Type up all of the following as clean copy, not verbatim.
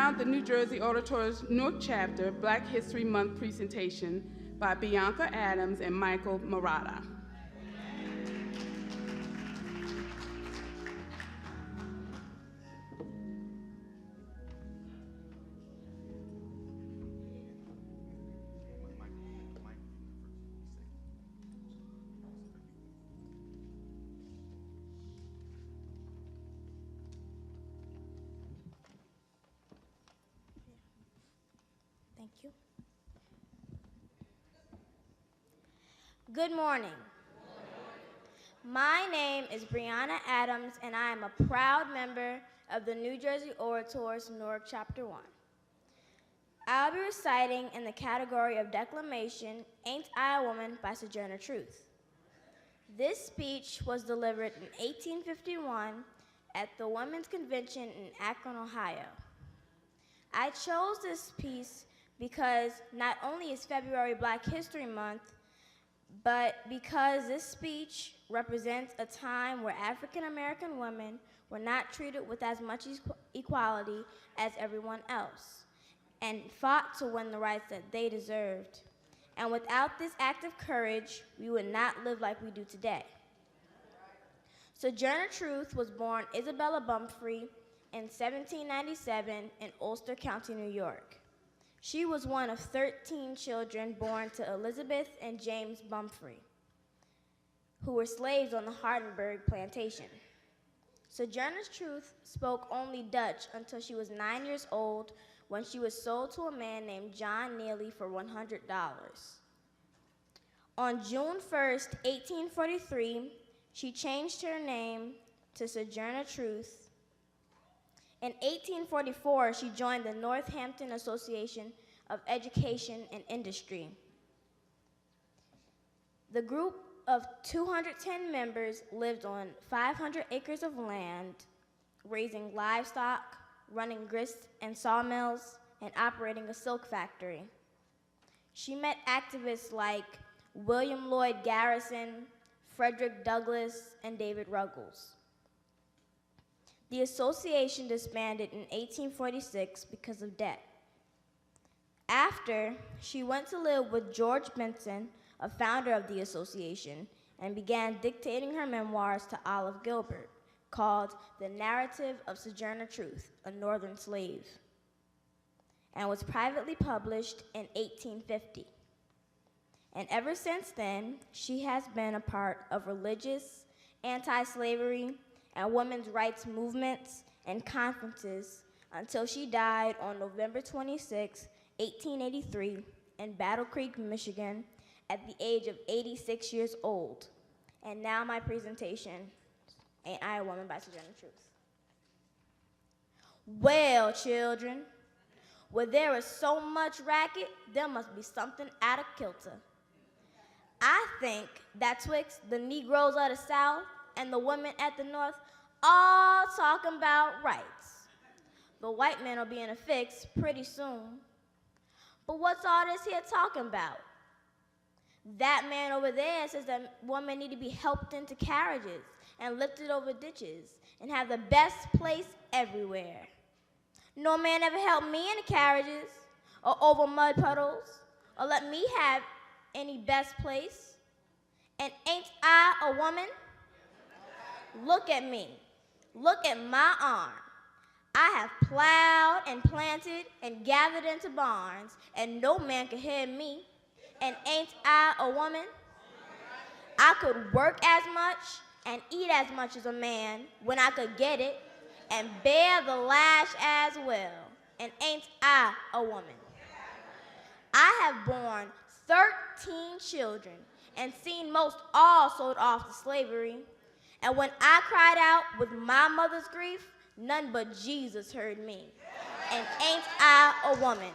now the New Jersey Auditors Newark Chapter Black History Month presentation by Bianca Adams and Michael Murata. Thank you. Good morning. My name is Brianna Adams, and I am a proud member of the New Jersey Orators Newark Chapter 1. I'll be reciting in the category of declamation, Ain't I a Woman by Sojourner Truth. This speech was delivered in 1851 at the Women's Convention in Akron, Ohio. I chose this piece because not only is February Black History Month, but because this speech represents a time where African American women were not treated with as much equality as everyone else, and fought to win the rights that they deserved. And without this act of courage, we would not live like we do today. Sojourner Truth was born Isabella Pumphrey in 1797 in Ulster County, New York. She was one of 13 children born to Elizabeth and James Pumphrey, who were slaves on the Hardenburg plantation. Sojourner Truth spoke only Dutch until she was 9 years old, when she was sold to a man named John Neely for $100. On June 1st, 1843, she changed her name to Sojourner Truth. In 1844, she joined the Northampton Association of Education and Industry. The group of 210 members lived on 500 acres of land, raising livestock, running grist and sawmills, and operating a silk factory. She met activists like William Lloyd Garrison, Frederick Douglass, and David Ruggles. The association disbanded in 1846 because of debt. After, she went to live with George Benson, a founder of the association, and began dictating her memoirs to Olive Gilbert, called The Narrative of Sojourner Truth, a Northern Slave, and was privately published in 1850. And ever since then, she has been a part of religious, anti-slavery, and women's rights movements and conferences until she died on November 26, 1883, in Battle Creek, Michigan, at the age of 86 years old. And now my presentation, Ain't I a Woman by Sojourner Truth. Well, children, where there is so much racket, there must be something out of kilter. I think that twixt the Negroes of the South and the women at the North all talking about rights. The white men will be in a fix pretty soon. But what's all this here talking about? That man over there says that women need to be helped into carriages and lifted over ditches and have the best place everywhere. No man ever helped me in the carriages or over mud puddles or let me have any best place. And ain't I a woman? Look at me. Look at my arm. I have plowed and planted and gathered into barns, and no man can hear me. And ain't I a woman? I could work as much and eat as much as a man when I could get it, and bear the lash as well. And ain't I a woman? I have borne 13 children and seen most all sold off to slavery. And when I cried out with my mother's grief, none but Jesus heard me. And ain't I a woman?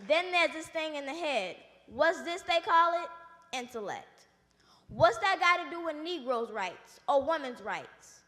Then there's this thing in the head. What's this they call it? Intellect. What's that got to do with Negroes' rights or women's rights?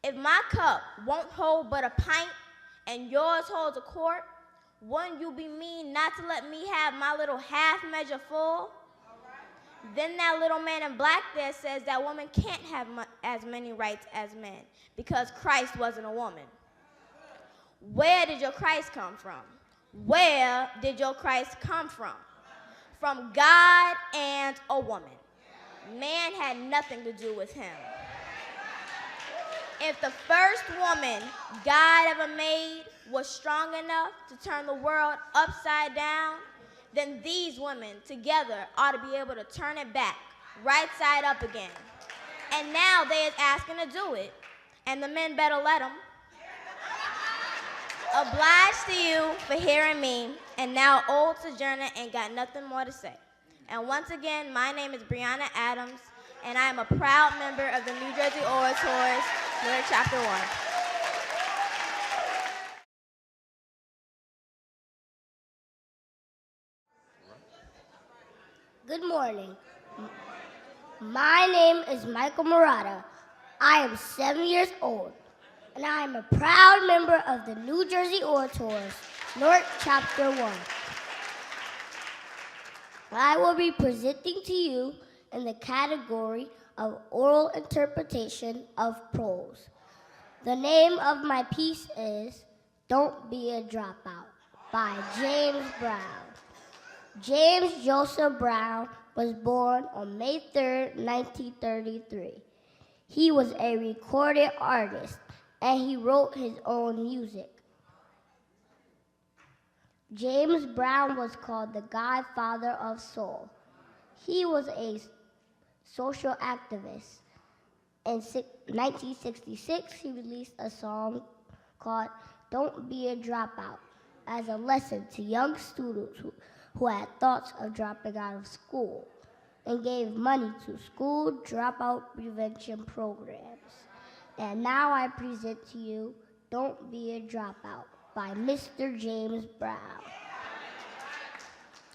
If my cup won't hold but a pint and yours holds a quart, wouldn't you be mean not to let me have my little half measure full? Then that little man in black there says that women can't have as many rights as men because Christ wasn't a woman. Where did your Christ come from? Where did your Christ come from? From God and a woman. Man had nothing to do with him. If the first woman God ever made was strong enough to turn the world upside down, then these women together ought to be able to turn it back, right side up again. And now they is asking to do it, and the men better let them. Obliged to you for hearing me, and now old sojourner ain't got nothing more to say. And once again, my name is Brianna Adams, and I am a proud member of the New Jersey Orators, Newark Chapter 1. Good morning. My name is Michael Murata. I am 7 years old, and I am a proud member of the New Jersey Orators, Newark Chapter 1. I will be presenting to you in the category of oral interpretation of prose. The name of my piece is Don't Be a Dropout by James Brown. James Joseph Brown was born on May 3rd, 1933. He was a recorded artist, and he wrote his own music. James Brown was called the Godfather of Soul. He was a social activist. In 1966, he released a song called Don't Be a Dropout as a lesson to young students who had thoughts of dropping out of school, and gave money to school dropout prevention programs. And now I present to you Don't Be a Dropout by Mr. James Brown.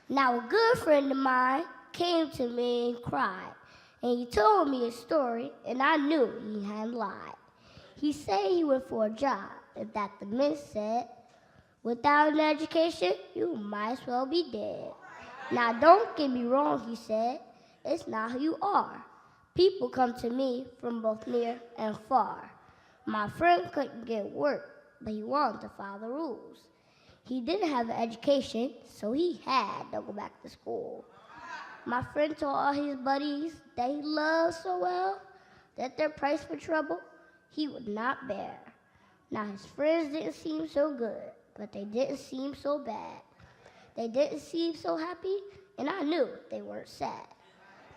Now a good friend of mine came to me and cried, and he told me a story, and I knew he hadn't lied. He said he went for a job, and that the men said, without an education, you might as well be dead. Now don't get me wrong, he said, it's not who you are. People come to me from both near and far. My friend couldn't get work, but he wanted to follow the rules. He didn't have an education, so he had to go back to school. My friend told all his buddies that he loved so well that their price for trouble he would not bear. Now his friends didn't seem so good, but they didn't seem so bad. They didn't seem so happy, and I knew they weren't sad.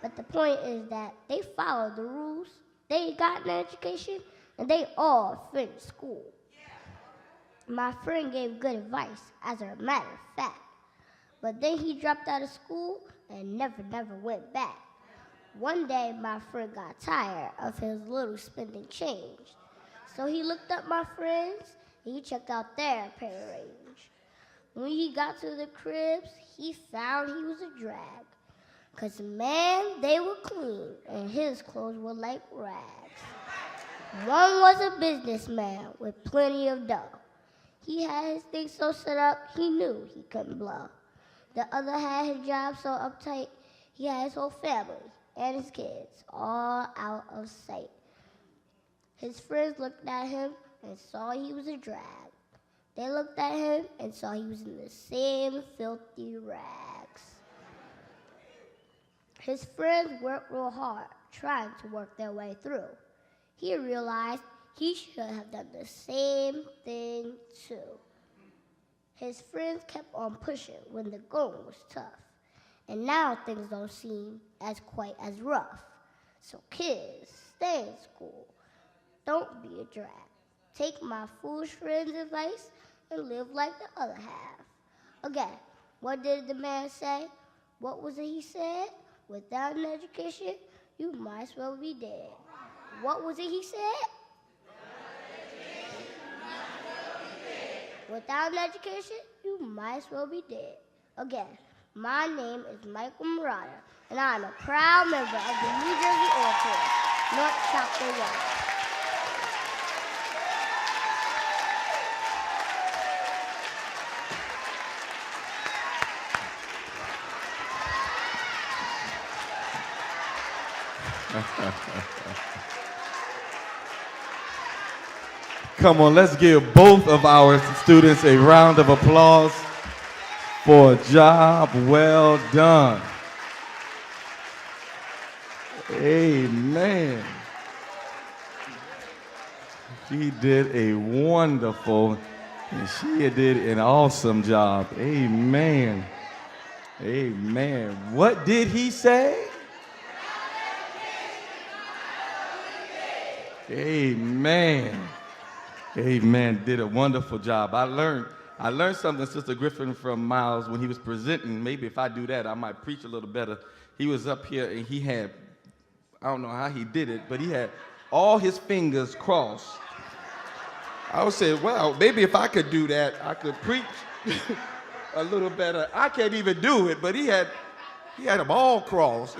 But the point is that they followed the rules, they got an education, and they all finished school. My friend gave good advice, as a matter of fact. But then he dropped out of school and never went back. One day, my friend got tired of his little spending change. So he looked up my friends, and he checked out their pay range. When he got to the cribs, he found he was a drag. 'Cause man, they were clean, and his clothes were like rags. One was a businessman with plenty of dough. He had his things so set up, he knew he couldn't blow. The other had his job so uptight, he had his whole family and his kids all out of sight. His friends looked at him and saw he was a drag. They looked at him and saw he was in the same filthy rags. His friends worked real hard, trying to work their way through. He realized he should have done the same thing too. His friends kept on pushing when the going was tough, and now things don't seem as quite as rough. So kids, stay in school. Don't be a drag. Take my foolish friend's advice and live like the other half. Again, what did the man say? What was it he said? Without an education, you might as well be dead. What was it he said? Without an education, you might as well be dead. Again, my name is Michael Murata, and I am a proud member of the New Jersey Orators, Newark Chapter 1. Come on, let's give both of our students a round of applause for a job well done. Amen. She did a wonderful, and she did an awesome job. Amen. Amen. What did he say? Amen. Amen. Did a wonderful job. I learned something, Sister Griffin, from Miles when he was presenting. Maybe if I do that, I might preach a little better. He was up here and he had, I don't know how he did it, but he had all his fingers crossed. I was saying, well, maybe if I could do that, I could preach a little better. I can't even do it, but he had them all crossed.